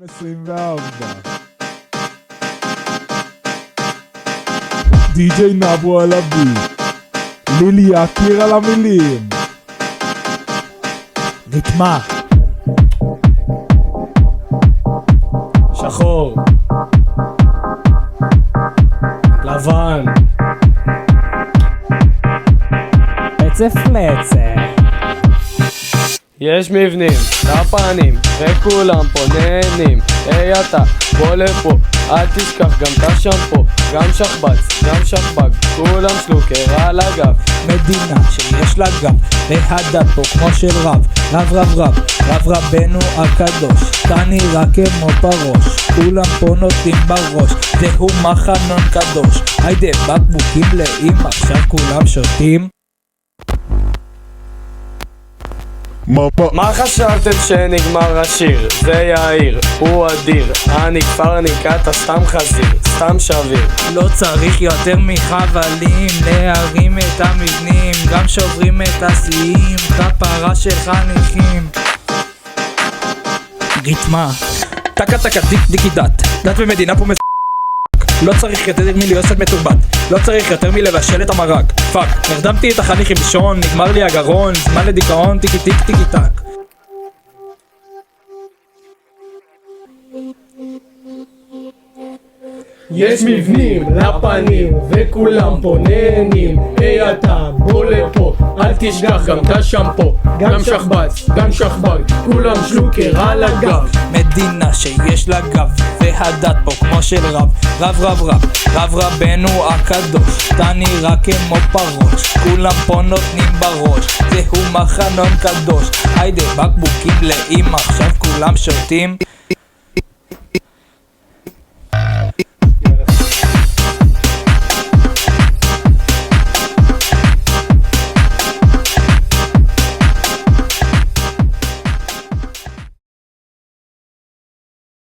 2024 די.ג'יי נבו על הביט, לילי יקיר על המילים, ריתמה שחור לבן פצף פלצף. יש מבנים, לפנים, וכולם פה נהנים. היי אתה, בוא לפה, אל תשכח גם את השמפו, גם שכבץ, גם שכבג, כולם שלוקר על הגב. מדינה שיש לה גב, והדת פה כמו של רב, רב רב רב, רב רבנו הקדוש, אתה נראה כמו פרוש, כולם פה נותנים בראש, זהו מחנון קדוש, היידה בקבוקים מלאים, עכשיו כולם שותים. מה חשבתם שנגמר השיר? זה יאיר, הוא אדיר, אני כפרניק, אתה סתם חזיר, סתם שביר. לא צריך יותר מחבלים להרים את המבנים, גם שוברים את השיאים, כפרה של חניכים. ריתמה טקה טקה דיק דיקי דת, דת ומדינה פה לא צריך יותר מלהיות מתורבת, לא צריך יותר מלבשל את המרק. פאק, נרדמתי את החניך עם לישון, נגמר לי הגרון, זמן לדיכאון, טיקי טיק טיקי טק. יש מבנים, לפנים, וכולם פה נהנים. היי אתה, בוא לפה, אל תשכח גם את השמפו, גם שכבץ, גם שכבג, כולם שלוקר על הגב. מדינה שיש לה גב, והדת פה כמו של רב, רב רב רב, רב רבנו הקדוש, אתה נראה כמו פרוש, כולם פה נותנים בראש, זהו מחנון קדוש, היידה בקבוקים מלאים, עכשיו כולם שותים.